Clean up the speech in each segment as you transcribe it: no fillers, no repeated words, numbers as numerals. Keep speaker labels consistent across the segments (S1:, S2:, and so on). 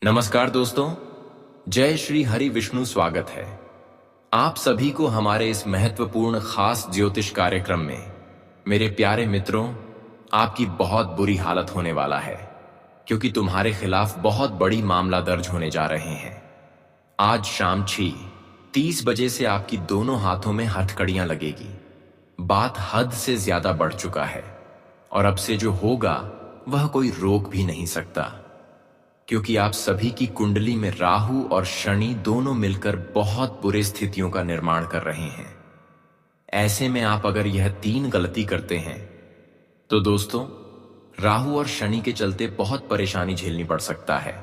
S1: नमस्कार दोस्तों, जय श्री हरि विष्णु। स्वागत है आप सभी को हमारे इस महत्वपूर्ण खास ज्योतिष कार्यक्रम में। मेरे प्यारे मित्रों, आपकी बहुत बुरी हालत होने वाला है क्योंकि तुम्हारे खिलाफ बहुत बड़ी मामला दर्ज होने जा रहे हैं। आज शाम 6:30 बजे से आपकी दोनों हाथों में हथकड़ियां लगेगी। बात हद से ज्यादा बढ़ चुका है और अब से जो होगा वह कोई रोक भी नहीं सकता, क्योंकि आप सभी की कुंडली में राहु और शनि दोनों मिलकर बहुत बुरे स्थितियों का निर्माण कर रहे हैं। ऐसे में आप अगर यह 3 गलती करते हैं तो दोस्तों, राहु और शनि के चलते बहुत परेशानी झेलनी पड़ सकता है।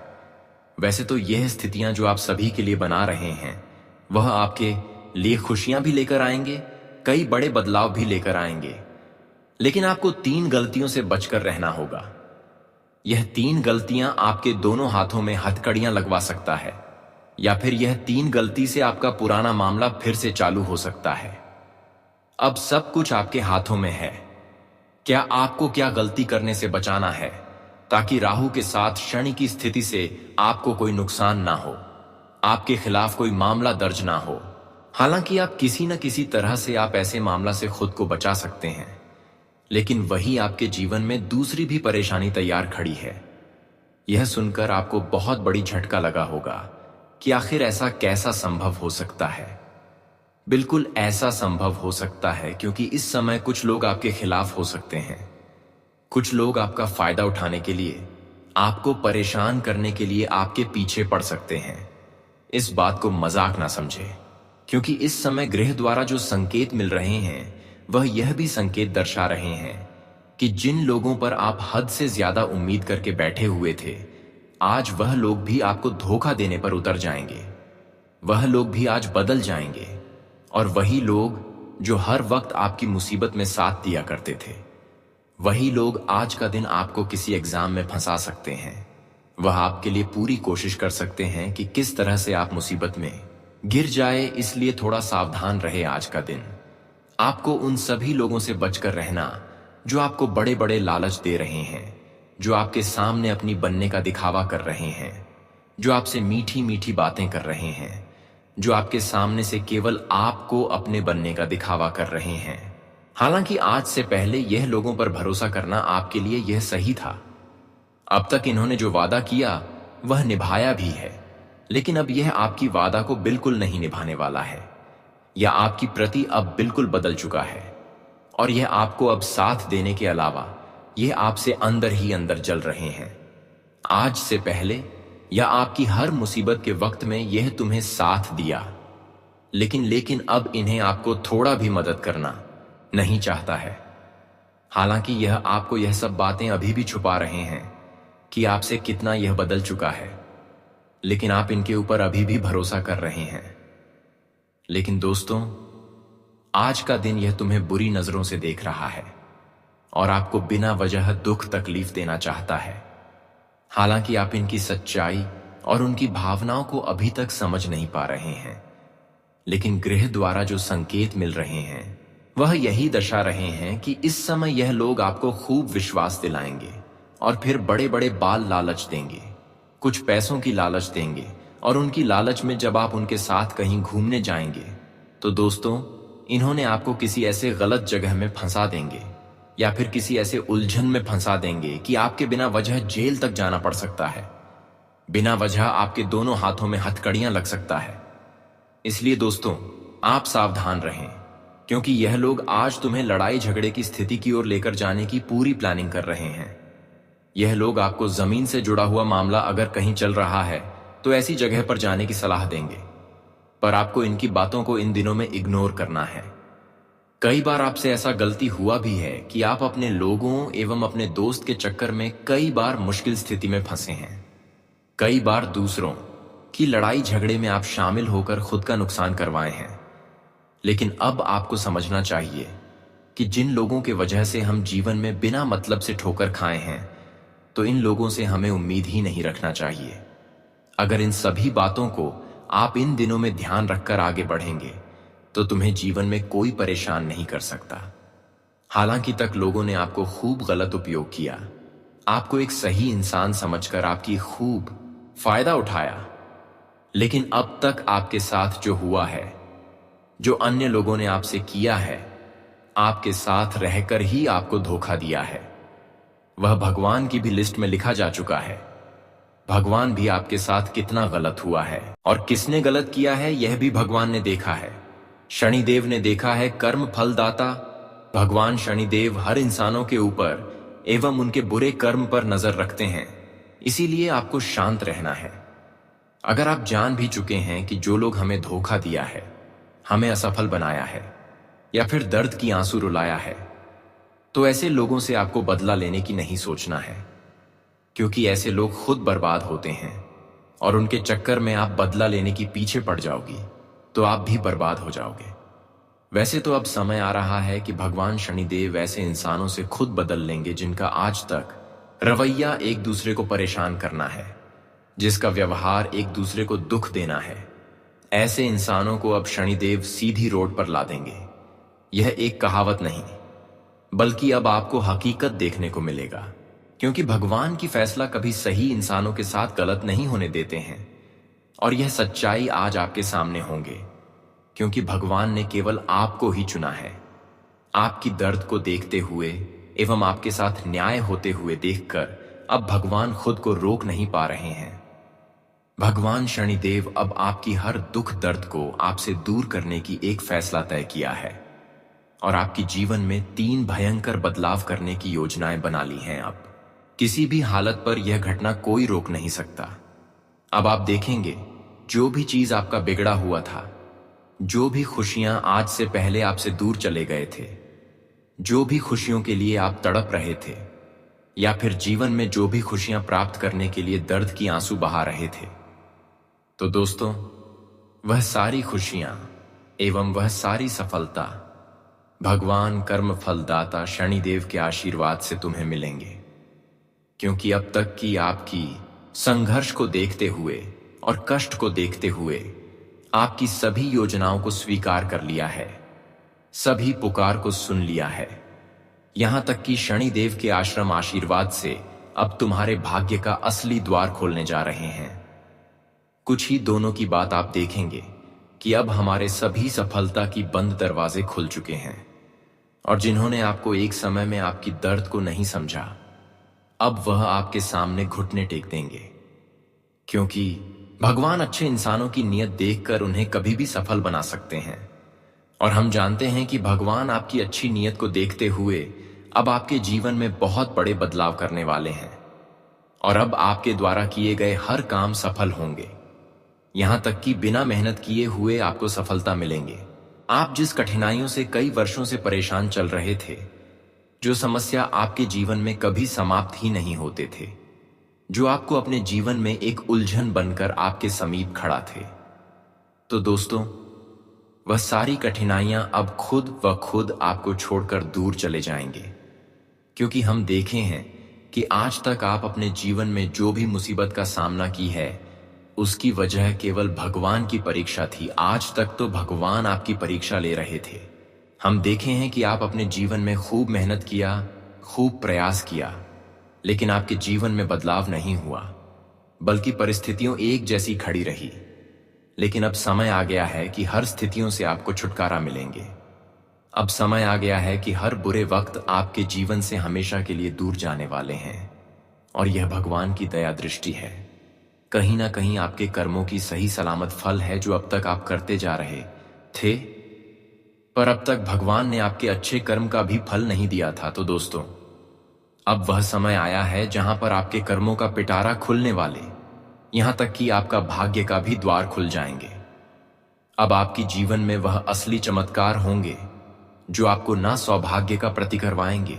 S1: वैसे तो यह स्थितियां जो आप सभी के लिए बना रहे हैं वह आपके लिए खुशियां भी लेकर आएंगे, कई बड़े बदलाव भी लेकर आएंगे, लेकिन आपको 3 गलतियों से बचकर रहना होगा। यह 3 गलतियां आपके दोनों हाथों में हथकड़ियां लगवा सकता है, या फिर यह 3 गलती से आपका पुराना मामला फिर से चालू हो सकता है। अब सब कुछ आपके हाथों में है। क्या आपको क्या गलती करने से बचाना है ताकि राहु के साथ शनि की स्थिति से आपको कोई नुकसान ना हो, आपके खिलाफ कोई मामला दर्ज ना हो। हालांकि आप किसी न किसी तरह से आप ऐसे मामला से खुद को बचा सकते हैं, लेकिन वही आपके जीवन में दूसरी भी परेशानी तैयार खड़ी है। यह सुनकर आपको बहुत बड़ी झटका लगा होगा कि आखिर ऐसा कैसा संभव हो सकता है। बिल्कुल ऐसा संभव हो सकता है क्योंकि इस समय कुछ लोग आपके खिलाफ हो सकते हैं। कुछ लोग आपका फायदा उठाने के लिए, आपको परेशान करने के लिए आपके पीछे पड़ सकते हैं। इस बात को मजाक ना समझे, क्योंकि इस समय ग्रह द्वारा जो संकेत मिल रहे हैं वह यह भी संकेत दर्शा रहे हैं कि जिन लोगों पर आप हद से ज्यादा उम्मीद करके बैठे हुए थे, आज वह लोग भी आपको धोखा देने पर उतर जाएंगे। वह लोग भी आज बदल जाएंगे, और वही लोग जो हर वक्त आपकी मुसीबत में साथ दिया करते थे, वही लोग आज का दिन आपको किसी एग्जाम में फंसा सकते हैं। वह आपके लिए पूरी कोशिश कर सकते हैं कि किस तरह से आप मुसीबत में गिर जाए, इसलिए थोड़ा सावधान रहे। आज का दिन आपको उन सभी लोगों से बचकर रहना जो आपको बड़े बड़े लालच दे रहे हैं, जो आपके सामने अपनी बनने का दिखावा कर रहे हैं, जो आपसे मीठी मीठी बातें कर रहे हैं, जो आपके सामने से केवल आपको अपने बनने का दिखावा कर रहे हैं। हालांकि आज से पहले यह लोगों पर भरोसा करना आपके लिए यह सही था। अब तक इन्होंने जो वादा किया वह निभाया भी है, लेकिन अब यह आपकी वादा को बिल्कुल नहीं निभाने वाला है, या आपकी प्रति अब बिल्कुल बदल चुका है, और यह आपको अब साथ देने के अलावा यह आपसे अंदर ही अंदर जल रहे हैं। आज से पहले या आपकी हर मुसीबत के वक्त में यह तुम्हें साथ दिया, लेकिन अब इन्हें आपको थोड़ा भी मदद करना नहीं चाहता है। हालांकि यह आपको यह सब बातें अभी भी छुपा रहे हैं कि आपसे कितना यह बदल चुका है, लेकिन आप इनके ऊपर अभी भी भरोसा कर रहे हैं। लेकिन दोस्तों, आज का दिन यह तुम्हें बुरी नजरों से देख रहा है और आपको बिना वजह दुख तकलीफ देना चाहता है। हालांकि आप इनकी सच्चाई और उनकी भावनाओं को अभी तक समझ नहीं पा रहे हैं, लेकिन ग्रह द्वारा जो संकेत मिल रहे हैं वह यही दर्शा रहे हैं कि इस समय यह लोग आपको खूब विश्वास दिलाएंगे और फिर बड़े बड़े बाल लालच देंगे, कुछ पैसों की लालच देंगे, और उनकी लालच में जब आप उनके साथ कहीं घूमने जाएंगे तो दोस्तों, इन्होंने आपको किसी ऐसे गलत जगह में फंसा देंगे या फिर किसी ऐसे उलझन में फंसा देंगे कि आपके बिना वजह जेल तक जाना पड़ सकता है। बिना वजह आपके दोनों हाथों में हथकड़ियां लग सकता है। इसलिए दोस्तों, आप सावधान रहें, क्योंकि यह लोग आज तुम्हें लड़ाई झगड़े की स्थिति की ओर लेकर जाने की पूरी प्लानिंग कर रहे हैं। यह लोग आपको जमीन से जुड़ा हुआ मामला अगर कहीं चल रहा है तो ऐसी जगह पर जाने की सलाह देंगे, पर आपको इनकी बातों को इन दिनों में इग्नोर करना है। कई बार आपसे ऐसा गलती हुआ भी है कि आप अपने लोगों एवं अपने दोस्त के चक्कर में कई बार मुश्किल स्थिति में फंसे हैं। कई बार दूसरों की लड़ाई झगड़े में आप शामिल होकर खुद का नुकसान करवाए हैं। लेकिन अब आपको समझना चाहिए कि जिन लोगों के वजह से हम जीवन में बिना मतलब से ठोकर खाए हैं, तो इन लोगों से हमें उम्मीद ही नहीं रखना चाहिए। अगर इन सभी बातों को आप इन दिनों में ध्यान रखकर आगे बढ़ेंगे तो तुम्हें जीवन में कोई परेशान नहीं कर सकता। हालांकि तक लोगों ने आपको खूब गलत उपयोग किया, आपको एक सही इंसान समझकर आपकी खूब फायदा उठाया, लेकिन अब तक आपके साथ जो हुआ है, जो अन्य लोगों ने आपसे किया है, आपके साथ रहकर ही आपको धोखा दिया है, वह भगवान की भी लिस्ट में लिखा जा चुका है। भगवान भी आपके साथ कितना गलत हुआ है और किसने गलत किया है यह भी भगवान ने देखा है। शनिदेव ने देखा है, कर्म फलदाता भगवान शनिदेव हर इंसानों के ऊपर एवं उनके बुरे कर्म पर नजर रखते हैं। इसीलिए आपको शांत रहना है। अगर आप जान भी चुके हैं कि जो लोग हमें धोखा दिया है, हमें असफल बनाया है या फिर दर्द की आंसू रुलाया है, तो ऐसे लोगों से आपको बदला लेने की नहीं सोचना है, क्योंकि ऐसे लोग खुद बर्बाद होते हैं और उनके चक्कर में आप बदला लेने की पीछे पड़ जाओगी तो आप भी बर्बाद हो जाओगे। वैसे तो अब समय आ रहा है कि भगवान शनिदेव ऐसे इंसानों से खुद बदल लेंगे जिनका आज तक रवैया एक दूसरे को परेशान करना है, जिसका व्यवहार एक दूसरे को दुख देना है। ऐसे इंसानों को अब शनिदेव सीधी रोड पर ला देंगे। यह एक कहावत नहीं, बल्कि अब आपको हकीकत देखने को मिलेगा, क्योंकि भगवान की फैसला कभी सही इंसानों के साथ गलत नहीं होने देते हैं। और यह सच्चाई आज आपके सामने होंगे, क्योंकि भगवान ने केवल आपको ही चुना है। आपकी दर्द को देखते हुए एवं आपके साथ न्याय होते हुए देखकर अब भगवान खुद को रोक नहीं पा रहे हैं। भगवान शनिदेव अब आपकी हर दुख दर्द को आपसे दूर करने की एक फैसला तय किया है और आपकी जीवन में 3 भयंकर बदलाव करने की योजनाएं बना ली हैं। अब किसी भी हालत पर यह घटना कोई रोक नहीं सकता। अब आप देखेंगे, जो भी चीज आपका बिगड़ा हुआ था, जो भी खुशियां आज से पहले आपसे दूर चले गए थे, जो भी खुशियों के लिए आप तड़प रहे थे, या फिर जीवन में जो भी खुशियां प्राप्त करने के लिए दर्द की आंसू बहा रहे थे, तो दोस्तों वह सारी खुशियां एवं वह सारी सफलता भगवान कर्म फलदाता शनिदेव के आशीर्वाद से तुम्हें मिलेंगे। क्योंकि अब तक की आपकी संघर्ष को देखते हुए और कष्ट को देखते हुए आपकी सभी योजनाओं को स्वीकार कर लिया है, सभी पुकार को सुन लिया है। यहां तक कि शनिदेव के आश्रम आशीर्वाद से अब तुम्हारे भाग्य का असली द्वार खोलने जा रहे हैं। कुछ ही दोनों की बात आप देखेंगे कि अब हमारे सभी सफलता की बंद दरवाजे खुल चुके हैं, और जिन्होंने आपको एक समय में आपकी दर्द को नहीं समझा, अब वह आपके सामने घुटने टेक देंगे। क्योंकि भगवान अच्छे इंसानों की नीयत देखकर उन्हें कभी भी सफल बना सकते हैं, और हम जानते हैं कि भगवान आपकी अच्छी नीयत को देखते हुए अब आपके जीवन में बहुत बड़े बदलाव करने वाले हैं, और अब आपके द्वारा किए गए हर काम सफल होंगे। यहां तक कि बिना मेहनत किए हुए आपको सफलता मिलेंगे। आप जिस कठिनाइयों से कई वर्षों से परेशान चल रहे थे, जो समस्या आपके जीवन में कभी समाप्त ही नहीं होते थे, जो आपको अपने जीवन में एक उलझन बनकर आपके समीप खड़ा थे, तो दोस्तों वह सारी कठिनाइयां अब खुद व खुद आपको छोड़कर दूर चले जाएंगे। क्योंकि हम देखे हैं कि आज तक आप अपने जीवन में जो भी मुसीबत का सामना की है, उसकी वजह केवल भगवान की परीक्षा थी। आज तक तो भगवान आपकी परीक्षा ले रहे थे। हम देखे हैं कि आप अपने जीवन में खूब मेहनत किया, खूब प्रयास किया, लेकिन आपके जीवन में बदलाव नहीं हुआ, बल्कि परिस्थितियों एक जैसी खड़ी रही। लेकिन अब समय आ गया है कि हर स्थितियों से आपको छुटकारा मिलेंगे। अब समय आ गया है कि हर बुरे वक्त आपके जीवन से हमेशा के लिए दूर जाने वाले हैं, और यह भगवान की दया दृष्टि है। कहीं ना कहीं आपके कर्मों की सही सलामत फल है जो अब तक आप करते जा रहे थे, पर अब तक भगवान ने आपके अच्छे कर्म का भी फल नहीं दिया था। तो दोस्तों अब वह समय आया है जहां पर आपके कर्मों का पिटारा खुलने वाले, यहां तक कि आपका भाग्य का भी द्वार खुल जाएंगे। अब आपकी जीवन में वह असली चमत्कार होंगे जो आपको ना सौभाग्य का प्रति करवाएंगे,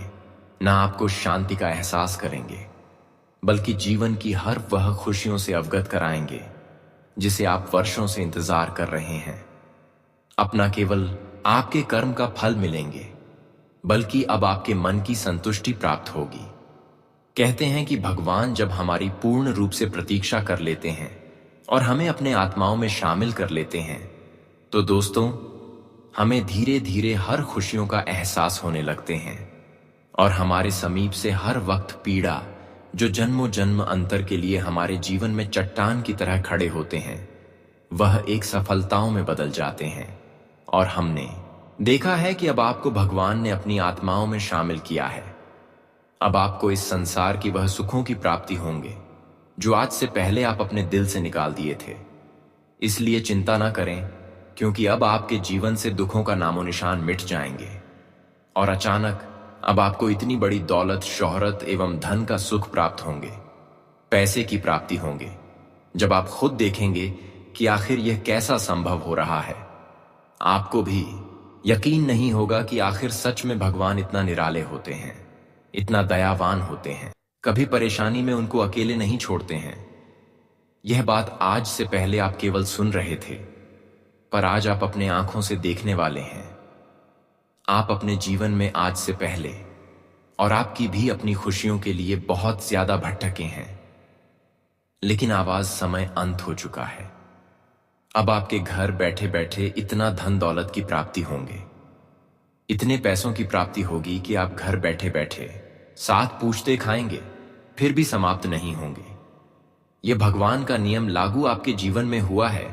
S1: ना आपको शांति का एहसास करेंगे, बल्कि जीवन की हर वह खुशियों से अवगत कराएंगे जिसे आप वर्षों से इंतजार कर रहे हैं। अपना केवल आपके कर्म का फल मिलेंगे, बल्कि अब आपके मन की संतुष्टि प्राप्त होगी। कहते हैं कि भगवान जब हमारी पूर्ण रूप से प्रतीक्षा कर लेते हैं और हमें अपने आत्माओं में शामिल कर लेते हैं, तो दोस्तों हमें धीरे धीरे हर खुशियों का एहसास होने लगते हैं, और हमारे समीप से हर वक्त पीड़ा जो जन्मों जन्म अंतर के लिए हमारे जीवन में चट्टान की तरह खड़े होते हैं, वह एक सफलताओं में बदल जाते हैं। और हमने देखा है कि अब आपको भगवान ने अपनी आत्माओं में शामिल किया है। अब आपको इस संसार की वह सुखों की प्राप्ति होंगे जो आज से पहले आप अपने दिल से निकाल दिए थे। इसलिए चिंता ना करें, क्योंकि अब आपके जीवन से दुखों का नामो निशान मिट जाएंगे और अचानक अब आपको इतनी बड़ी दौलत, शोहरत एवं धन का सुख प्राप्त होंगे, पैसे की प्राप्ति होंगे। जब आप खुद देखेंगे कि आखिर यह कैसा संभव हो रहा है, आपको भी यकीन नहीं होगा कि आखिर सच में भगवान इतना निराले होते हैं, इतना दयावान होते हैं, कभी परेशानी में उनको अकेले नहीं छोड़ते हैं। यह बात आज से पहले आप केवल सुन रहे थे, पर आज आप अपने आंखों से देखने वाले हैं। आप अपने जीवन में आज से पहले और आपकी भी अपनी खुशियों के लिए बहुत ज्यादा भटके हैं, लेकिन आवाज समय अंत हो चुका है। अब आपके घर बैठे बैठे इतना धन दौलत की प्राप्ति होंगे, इतने पैसों की प्राप्ति होगी कि आप घर बैठे बैठे 7 पूछते खाएंगे, फिर भी समाप्त नहीं होंगे। यह भगवान का नियम लागू आपके जीवन में हुआ है,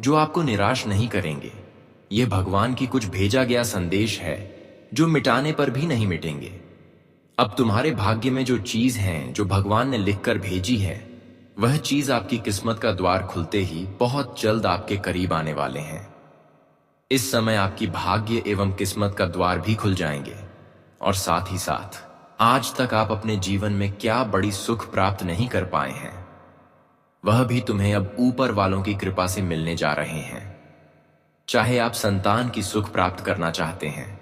S1: जो आपको निराश नहीं करेंगे। यह भगवान की कुछ भेजा गया संदेश है, जो मिटाने पर भी नहीं मिटेंगे। अब तुम्हारे भाग्य में जो चीज है, जो भगवान ने लिखकर भेजी है, वह चीज आपकी किस्मत का द्वार खुलते ही बहुत जल्द आपके करीब आने वाले हैं। इस समय आपकी भाग्य एवं किस्मत का द्वार भी खुल जाएंगे और साथ ही साथ आज तक आप अपने जीवन में क्या बड़ी सुख प्राप्त नहीं कर पाए हैं, वह भी तुम्हें अब ऊपर वालों की कृपा से मिलने जा रहे हैं। चाहे आप संतान की सुख प्राप्त करना चाहते हैं,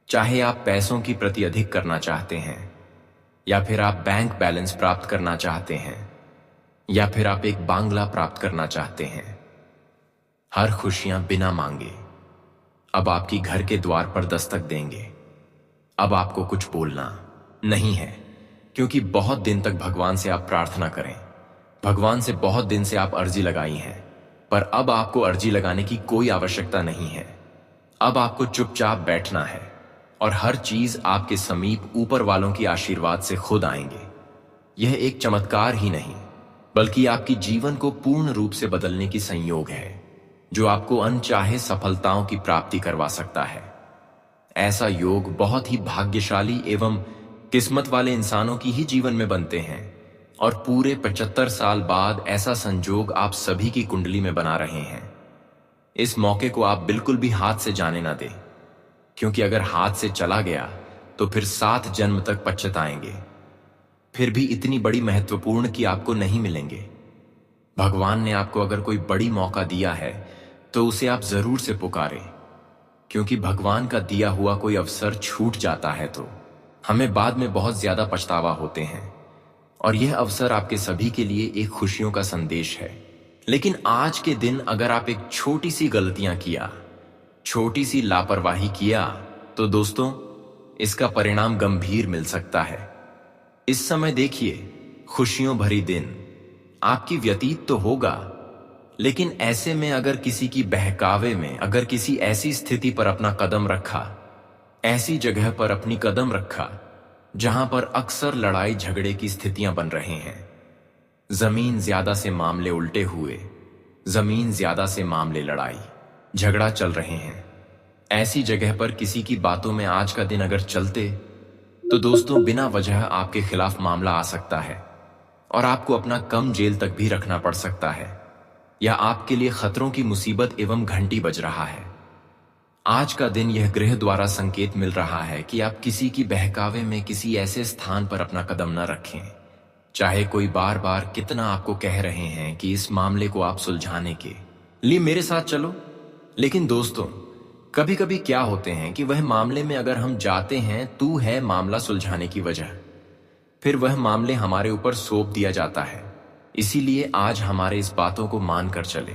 S1: चाहे आप पैसों की प्रति अधिक करना चाहते हैं, या फिर आप बैंक बैलेंस प्राप्त करना चाहते हैं, या फिर आप एक बांग्ला प्राप्त करना चाहते हैं, हर खुशियां बिना मांगे अब आपकी घर के द्वार पर दस्तक देंगे। अब आपको कुछ बोलना नहीं है, क्योंकि बहुत दिन तक भगवान से आप प्रार्थना करें, भगवान से बहुत दिन से आप अर्जी लगाई हैं, पर अब आपको अर्जी लगाने की कोई आवश्यकता नहीं है। अब आपको चुपचाप बैठना है और हर चीज आपके समीप ऊपर वालों की आशीर्वाद से खुद आएंगे। यह एक चमत्कार ही नहीं, बल्कि आपकी जीवन को पूर्ण रूप से बदलने की संयोग है, जो आपको अनचाहे सफलताओं की प्राप्ति करवा सकता है। ऐसा योग बहुत ही भाग्यशाली एवं किस्मत वाले इंसानों की ही जीवन में बनते हैं, और पूरे 75 साल बाद ऐसा संजोग आप सभी की कुंडली में बना रहे हैं। इस मौके को आप बिल्कुल भी हाथ से जाने ना दें, क्योंकि अगर हाथ से चला गया तो फिर 7 जन्म तक पछताएंगे, फिर भी इतनी बड़ी महत्वपूर्ण कि आपको नहीं मिलेंगे। भगवान ने आपको अगर कोई बड़ी मौका दिया है तो उसे आप जरूर से पुकारें, क्योंकि भगवान का दिया हुआ कोई अवसर छूट जाता है तो हमें बाद में बहुत ज्यादा पछतावा होते हैं। और यह अवसर आपके सभी के लिए एक खुशियों का संदेश है। लेकिन आज के दिन अगर आप एक छोटी सी गलतियां किया, छोटी सी लापरवाही किया, तो दोस्तों इसका परिणाम गंभीर मिल सकता है। इस समय देखिए, खुशियों भरी दिन आपकी व्यतीत तो होगा, लेकिन ऐसे में अगर किसी की बहकावे में, अगर किसी ऐसी स्थिति पर अपना कदम रखा, ऐसी जगह पर अपनी कदम रखा जहां पर अक्सर लड़ाई झगड़े की स्थितियां बन रहे हैं, जमीन ज्यादा से मामले उल्टे हुए, जमीन ज्यादा से मामले लड़ाई झगड़ा चल रहे हैं, ऐसी जगह पर किसी की बातों में आज का दिन अगर चलते, तो दोस्तों बिना वजह आपके खिलाफ मामला आ सकता है और आपको अपना कम जेल तक भी रखना पड़ सकता है, या आपके लिए खतरों की मुसीबत एवं घंटी बज रहा है। आज का दिन यह ग्रह द्वारा संकेत मिल रहा है कि आप किसी की बहकावे में किसी ऐसे स्थान पर अपना कदम न रखें, चाहे कोई बार बार कितना आपको कह रहे हैं कि इस मामले को आप सुलझाने के लिए मेरे साथ चलो। लेकिन दोस्तों कभी कभी क्या होते हैं कि वह मामले में अगर हम जाते हैं, तू है मामला सुलझाने की वजह, फिर वह मामले हमारे ऊपर सौंप दिया जाता है। इसीलिए आज हमारे इस बातों को मानकर चले।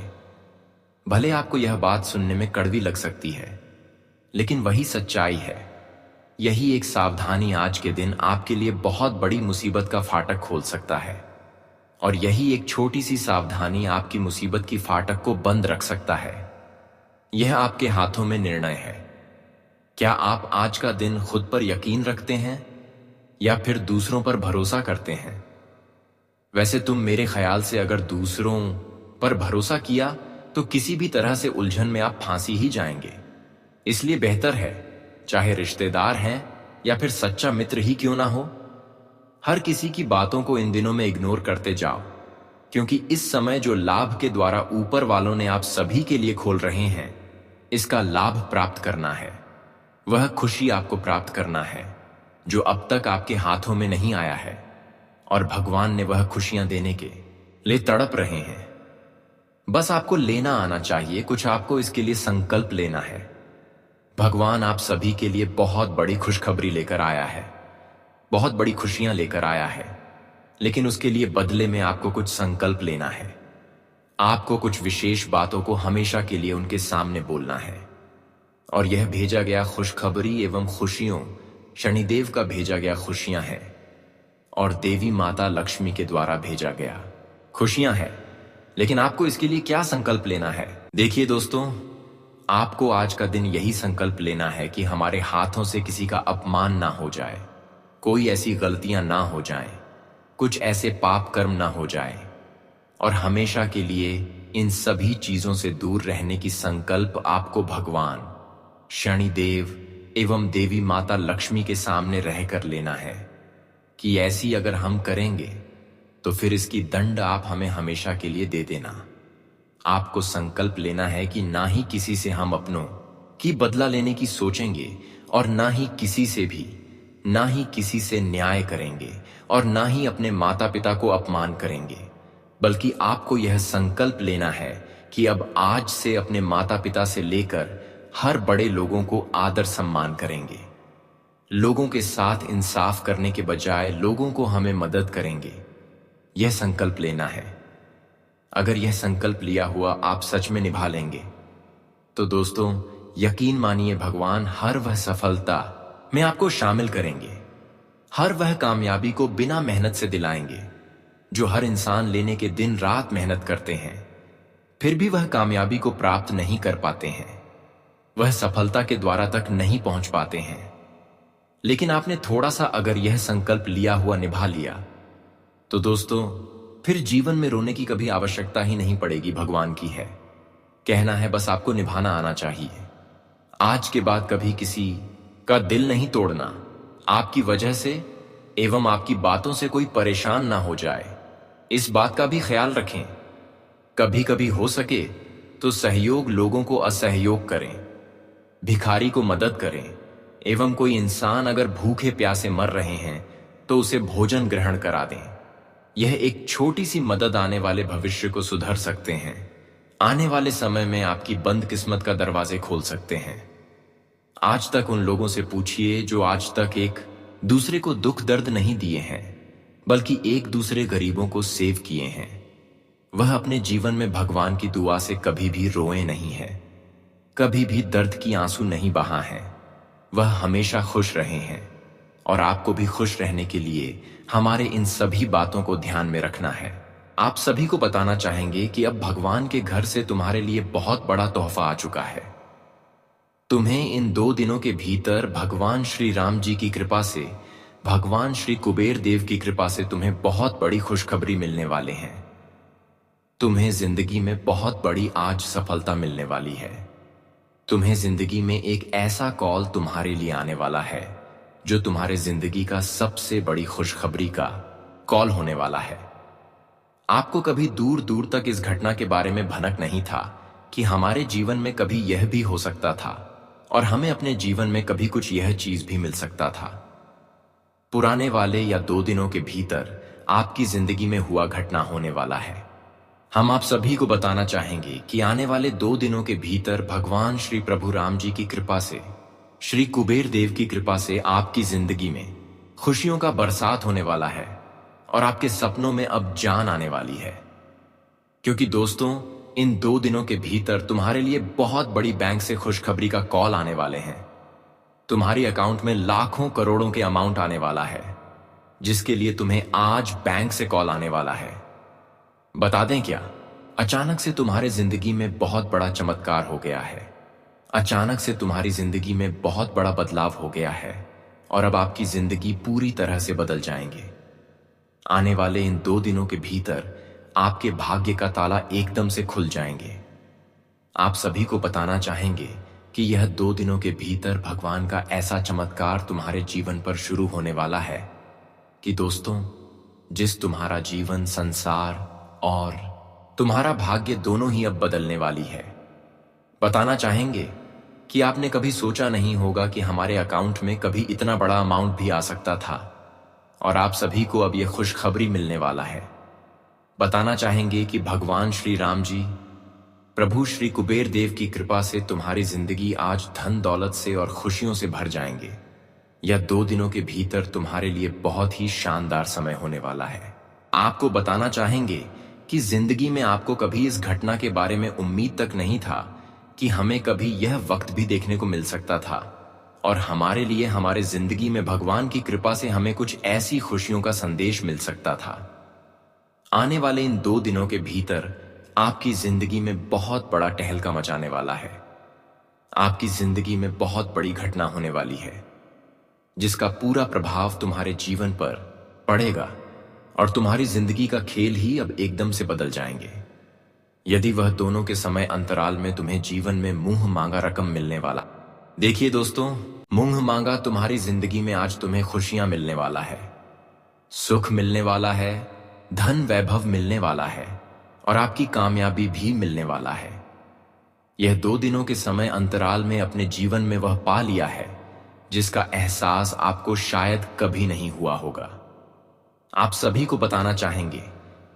S1: भले आपको यह बात सुनने में कड़वी लग सकती है, लेकिन वही सच्चाई है। यही एक सावधानी आज के दिन आपके लिए बहुत बड़ी मुसीबत का फाटक खोल सकता है, और यही एक छोटी सी सावधानी आपकी मुसीबत की फाटक को बंद रख सकता है। यह आपके हाथों में निर्णय है। क्या आप आज का दिन खुद पर यकीन रखते हैं, या फिर दूसरों पर भरोसा करते हैं? वैसे तुम मेरे ख्याल से अगर दूसरों पर भरोसा किया तो किसी भी तरह से उलझन में आप फांसी ही जाएंगे। इसलिए बेहतर है, चाहे रिश्तेदार हैं या फिर सच्चा मित्र ही क्यों ना हो, हर किसी की बातों को इन दिनों में इग्नोर करते जाओ, क्योंकि इस समय जो लाभ के द्वारा ऊपर वालों ने आप सभी के लिए खोल रहे हैं, इसका लाभ प्राप्त करना है। वह खुशी आपको प्राप्त करना है जो अब तक आपके हाथों में नहीं आया है, और भगवान ने वह खुशियां देने के लिए तड़प रहे हैं। बस आपको लेना आना चाहिए, कुछ आपको इसके लिए संकल्प लेना है। भगवान आप सभी के लिए बहुत बड़ी खुशखबरी लेकर आया है, बहुत बड़ी खुशियां लेकर आया है, लेकिन उसके लिए बदले में आपको कुछ संकल्प लेना है। आपको कुछ विशेष बातों को हमेशा के लिए उनके सामने बोलना है। और यह भेजा गया खुशखबरी एवं खुशियों शनिदेव का भेजा गया खुशियां हैं, और देवी माता लक्ष्मी के द्वारा भेजा गया खुशियां हैं। लेकिन आपको इसके लिए क्या संकल्प लेना है? देखिए दोस्तों, आपको आज का दिन यही संकल्प लेना है कि हमारे हाथों से किसी का अपमान ना हो जाए, कोई ऐसी गलतियां ना हो जाएं, कुछ ऐसे पाप कर्म ना हो जाए, और हमेशा के लिए इन सभी चीजों से दूर रहने की संकल्प आपको भगवान शनिदेव एवं देवी माता लक्ष्मी के सामने रहकर लेना है कि ऐसी अगर हम करेंगे तो फिर इसकी दंड आप हमें हमेशा के लिए दे देना। आपको संकल्प लेना है कि ना ही किसी से हम अपनों की बदला लेने की सोचेंगे, और ना ही किसी से भी, ना ही किसी से न्याय करेंगे, और ना ही अपने माता पिता को अपमान करेंगे। बल्कि आपको यह संकल्प लेना है कि अब आज से अपने माता पिता से लेकर हर बड़े लोगों को आदर सम्मान करेंगे। लोगों के साथ इंसाफ करने के बजाय लोगों को हमें मदद करेंगे। यह संकल्प लेना है। अगर यह संकल्प लिया हुआ आप सच में निभा लेंगे तो दोस्तों यकीन मानिए, भगवान हर वह सफलता में आपको शामिल करेंगे, हर वह कामयाबी को बिना मेहनत से दिलाएंगे जो हर इंसान लेने के दिन रात मेहनत करते हैं, फिर भी वह कामयाबी को प्राप्त नहीं कर पाते हैं, वह सफलता के द्वारा तक नहीं पहुंच पाते हैं। लेकिन आपने थोड़ा सा अगर यह संकल्प लिया हुआ निभा लिया तो दोस्तों फिर जीवन में रोने की कभी आवश्यकता ही नहीं पड़ेगी। भगवान की है, कहना है बस आपको निभाना आना चाहिए। आज के बाद कभी किसी का दिल नहीं तोड़ना, आपकी वजह से एवं आपकी बातों से कोई परेशान ना हो जाए, इस बात का भी ख्याल रखें। कभी कभी हो सके तो सहयोग लोगों को असहयोग करें, भिखारी को मदद करें, एवं कोई इंसान अगर भूखे प्यासे मर रहे हैं तो उसे भोजन ग्रहण करा दें। यह एक छोटी सी मदद आने वाले भविष्य को सुधर सकते हैं, आने वाले समय में आपकी बंद किस्मत का दरवाजे खोल सकते हैं। आज तक उन लोगों से पूछिए जो आज तक एक दूसरे को दुख दर्द नहीं दिए हैं, बल्कि एक दूसरे गरीबों को सेव किए हैं। वह अपने जीवन में भगवान की दुआ से कभी भी रोए नहीं है, कभी भी दर्द की आंसू नहीं बहा है। वह हमेशा खुश रहे हैं, और आपको भी खुश रहने के लिए हमारे इन सभी बातों को ध्यान में रखना है। आप सभी को बताना चाहेंगे कि अब भगवान के घर से तुम्हारे लिए बहुत बड़ा तोहफा आ चुका है। तुम्हें इन 2 दिनों के भीतर भगवान श्री राम जी की कृपा से, भगवान श्री कुबेर देव की कृपा से तुम्हें बहुत बड़ी खुशखबरी मिलने वाले हैं। तुम्हें जिंदगी में बहुत बड़ी आज सफलता मिलने वाली है। तुम्हें जिंदगी में एक ऐसा कॉल तुम्हारे लिए आने वाला है जो तुम्हारे जिंदगी का सबसे बड़ी खुशखबरी का कॉल होने वाला है। आपको कभी दूर दूर तक इस घटना के बारे में भनक नहीं था कि हमारे जीवन में कभी यह भी हो सकता था, और हमें अपने जीवन में कभी कुछ यह चीज भी मिल सकता था। पुराने वाले या 2 दिनों के भीतर आपकी जिंदगी में हुआ घटना होने वाला है। हम आप सभी को बताना चाहेंगे कि आने वाले 2 दिनों के भीतर भगवान श्री प्रभु राम जी की कृपा से, श्री कुबेर देव की कृपा से आपकी जिंदगी में खुशियों का बरसात होने वाला है, और आपके सपनों में अब जान आने वाली है। क्योंकि दोस्तों इन 2 दिनों के भीतर तुम्हारे लिए बहुत बड़ी बैंक से खुशखबरी का कॉल आने वाले हैं। तुम्हारी अकाउंट में लाखों करोड़ों के अमाउंट आने वाला है, जिसके लिए तुम्हें आज बैंक से कॉल आने वाला है। बता दें क्या, अचानक से तुम्हारे जिंदगी में बहुत बड़ा चमत्कार हो गया है। अचानक से तुम्हारी जिंदगी में बहुत बड़ा बदलाव हो गया है। और अब आपकी जिंदगी पूरी तरह से बदल जाएंगे। आने वाले इन 2 दिनों के भीतर आपके भाग्य का ताला एकदम से खुल जाएंगे। आप सभी को बताना चाहेंगे कि यह 2 दिनों के भीतर भगवान का ऐसा चमत्कार तुम्हारे जीवन पर शुरू होने वाला है कि दोस्तों, जिस तुम्हारा जीवन, संसार और तुम्हारा भाग्य दोनों ही अब बदलने वाली है। बताना चाहेंगे कि आपने कभी सोचा नहीं होगा कि हमारे अकाउंट में कभी इतना बड़ा अमाउंट भी आ सकता था, और आप सभी को अब यह खुशखबरी मिलने वाला है। बताना चाहेंगे कि भगवान श्री राम जी, प्रभु श्री कुबेर देव की कृपा से तुम्हारी जिंदगी आज धन दौलत से और खुशियों से भर जाएंगे। यह 2 दिनों के भीतर तुम्हारे लिए बहुत ही शानदार समय होने वाला है। आपको बताना चाहेंगे कि जिंदगी में आपको कभी इस घटना के बारे में उम्मीद तक नहीं था कि हमें कभी यह वक्त भी देखने को मिल सकता था, और हमारे लिए हमारे जिंदगी में भगवान की कृपा से हमें कुछ ऐसी खुशियों का संदेश मिल सकता था। आने वाले इन 2 दिनों के भीतर आपकी जिंदगी में बहुत बड़ा टहलका मचाने वाला है। आपकी जिंदगी में बहुत बड़ी घटना होने वाली है, जिसका पूरा प्रभाव तुम्हारे जीवन पर पड़ेगा, और तुम्हारी जिंदगी का खेल ही अब एकदम से बदल जाएंगे। यदि वह दोनों के समय अंतराल में तुम्हें जीवन में मुंह मांगा रकम मिलने वाला। देखिए दोस्तों, मुंह मांगा तुम्हारी जिंदगी में आज तुम्हें खुशियां मिलने वाला है, सुख मिलने वाला है, धन वैभव मिलने वाला है, और आपकी कामयाबी भी मिलने वाला है। यह 2 दिनों के समय अंतराल में अपने जीवन में वह पा लिया है जिसका एहसास आपको शायद कभी नहीं हुआ होगा। आप सभी को बताना चाहेंगे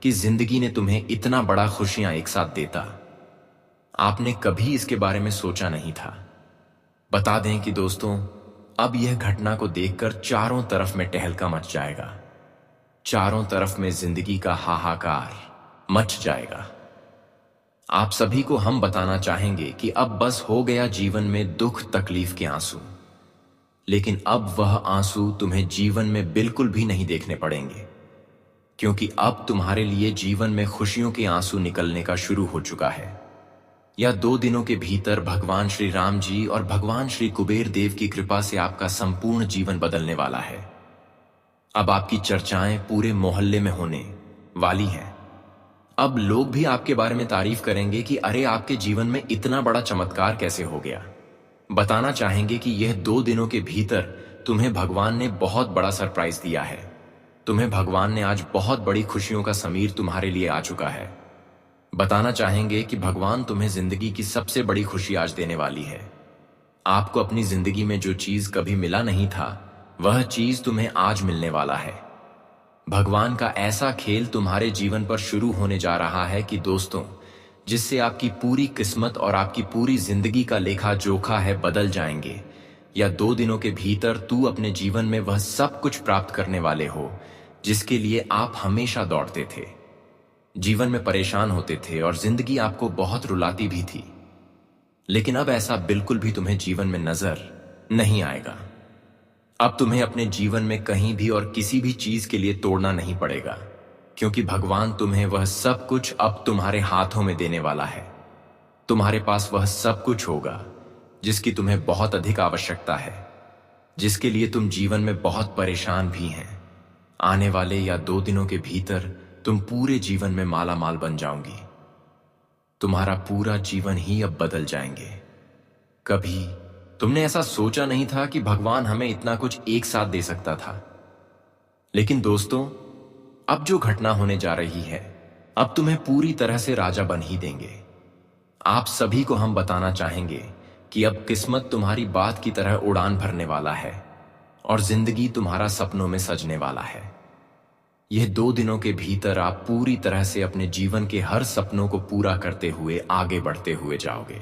S1: कि जिंदगी ने तुम्हें इतना बड़ा खुशियां एक साथ देता, आपने कभी इसके बारे में सोचा नहीं था। बता दें कि दोस्तों, अब यह घटना को देखकर चारों तरफ में टहलका मच जाएगा। चारों तरफ में जिंदगी का हाहाकार मच जाएगा। आप सभी को हम बताना चाहेंगे कि अब बस हो गया जीवन में दुख तकलीफ के आंसू, लेकिन अब वह आंसू तुम्हें जीवन में बिल्कुल भी नहीं देखने पड़ेंगे, क्योंकि अब तुम्हारे लिए जीवन में खुशियों के आंसू निकलने का शुरू हो चुका है। यह 2 दिनों के भीतर भगवान श्री राम जी और भगवान श्री कुबेर देव की कृपा से आपका संपूर्ण जीवन बदलने वाला है। अब आपकी चर्चाएं पूरे मोहल्ले में होने वाली हैं। अब लोग भी आपके बारे में तारीफ करेंगे कि अरे, आपके जीवन में इतना बड़ा चमत्कार कैसे हो गया। बताना चाहेंगे कि यह 2 दिनों के भीतर तुम्हें भगवान ने बहुत बड़ा सरप्राइज दिया है। तुम्हें भगवान ने आज बहुत बड़ी खुशियों का समीर तुम्हारे लिए आ चुका है। बताना चाहेंगे कि भगवान तुम्हें जिंदगी की सबसे बड़ी खुशी आज देने वाली है। आपको अपनी जिंदगी में जो चीज कभी मिला नहीं था, वह चीज तुम्हें आज मिलने वाला है। भगवान का ऐसा खेल तुम्हारे जीवन पर शुरू होने जा रहा है कि दोस्तों, जिससे आपकी पूरी किस्मत और आपकी पूरी जिंदगी का लेखा जोखा है बदल जाएंगे। या 2 दिनों के भीतर तू अपने जीवन में वह सब कुछ प्राप्त करने वाले हो जिसके लिए आप हमेशा दौड़ते थे, जीवन में परेशान होते थे और जिंदगी आपको बहुत रुलाती भी थी। लेकिन अब ऐसा बिल्कुल भी तुम्हें जीवन में नजर नहीं आएगा। अब तुम्हें अपने जीवन में कहीं भी और किसी भी चीज के लिए तोड़ना नहीं पड़ेगा, क्योंकि भगवान तुम्हें वह सब कुछ अब तुम्हारे हाथों में देने वाला है। तुम्हारे पास वह सब कुछ होगा जिसकी तुम्हें बहुत अधिक आवश्यकता है, जिसके लिए तुम जीवन में बहुत परेशान भी हैं। आने वाले या 2 दिनों के भीतर तुम पूरे जीवन में माला माल बन जाओगी। तुम्हारा पूरा जीवन ही अब बदल जाएंगे। कभी तुमने ऐसा सोचा नहीं था कि भगवान हमें इतना कुछ एक साथ दे सकता था। लेकिन दोस्तों, अब जो घटना होने जा रही है, अब तुम्हें पूरी तरह से राजा बन ही देंगे। आप सभी को हम बताना चाहेंगे कि अब किस्मत तुम्हारी बात की तरह उड़ान भरने वाला है और जिंदगी तुम्हारा सपनों में सजने वाला है। यह 2 दिनों के भीतर आप पूरी तरह से अपने जीवन के हर सपनों को पूरा करते हुए आगे बढ़ते हुए जाओगे।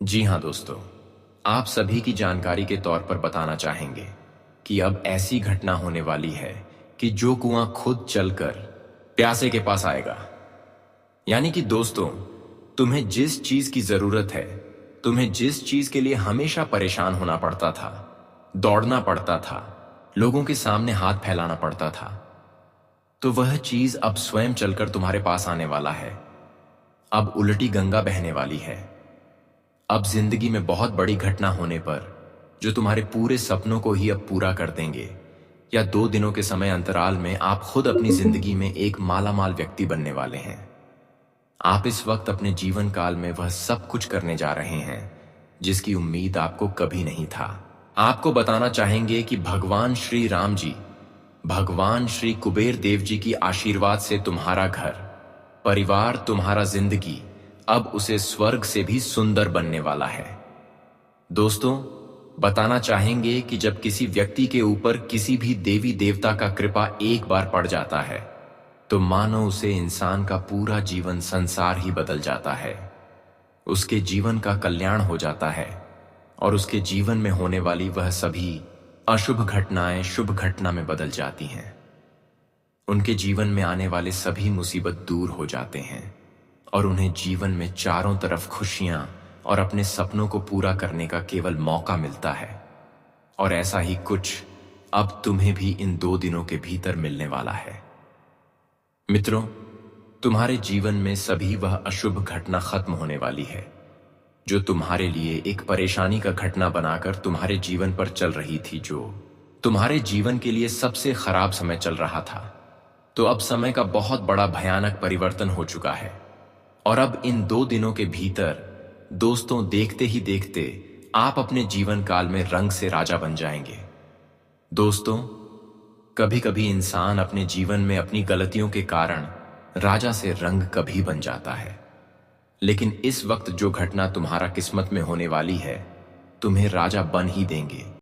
S1: जी हां दोस्तों, आप सभी की जानकारी के तौर पर बताना चाहेंगे कि अब ऐसी घटना होने वाली है कि जो कुआं खुद चलकर प्यासे के पास आएगा। यानी कि दोस्तों, तुम्हें जिस चीज की जरूरत है, तुम्हें जिस चीज के लिए हमेशा परेशान होना पड़ता था, दौड़ना पड़ता था, लोगों के सामने हाथ फैलाना पड़ता था, तो वह चीज अब स्वयं चलकर तुम्हारे पास आने वाला है। अब उल्टी गंगा बहने वाली है। अब जिंदगी में बहुत बड़ी घटना होने पर जो तुम्हारे पूरे सपनों को ही अब पूरा कर देंगे, या 2 दिनों के समय अंतराल में आप खुद अपनी जिंदगी में एक मालामाल व्यक्ति बनने वाले हैं। आप इस वक्त अपने जीवन काल में वह सब कुछ करने जा रहे हैं जिसकी उम्मीद आपको कभी नहीं था। आपको बताना चाहेंगे कि भगवान श्री राम जी, भगवान श्री कुबेर देव जी की आशीर्वाद से तुम्हारा घर, परिवार, तुम्हारा जिंदगी अब उसे स्वर्ग से भी सुंदर बनने वाला है। दोस्तों, बताना चाहेंगे कि जब किसी व्यक्ति के ऊपर किसी भी देवी देवता का कृपा एक बार पड़ जाता है तो मानो उसे इंसान का पूरा जीवन संसार ही बदल जाता है। उसके जीवन का कल्याण हो जाता है और उसके जीवन में होने वाली वह सभी अशुभ घटनाएं शुभ घटना में बदल जाती हैं। उनके जीवन में आने वाले सभी मुसीबत दूर हो जाते हैं और उन्हें जीवन में चारों तरफ खुशियां और अपने सपनों को पूरा करने का केवल मौका मिलता है। और ऐसा ही कुछ अब तुम्हें भी इन 2 दिनों के भीतर मिलने वाला है। मित्रों, तुम्हारे जीवन में सभी वह अशुभ घटना खत्म होने वाली है जो तुम्हारे लिए एक परेशानी का घटना बनाकर तुम्हारे जीवन पर चल रही थी, जो तुम्हारे जीवन के लिए सबसे खराब समय चल रहा था। तो अब समय का बहुत बड़ा भयानक परिवर्तन हो चुका है और अब इन 2 दिनों के भीतर दोस्तों, देखते ही देखते आप अपने जीवन काल में रंग से राजा बन जाएंगे। दोस्तों, कभी कभी इंसान अपने जीवन में अपनी गलतियों के कारण राजा से रंग कभी बन जाता है, लेकिन इस वक्त जो घटना तुम्हारा किस्मत में होने वाली है तुम्हें राजा बन ही देंगे।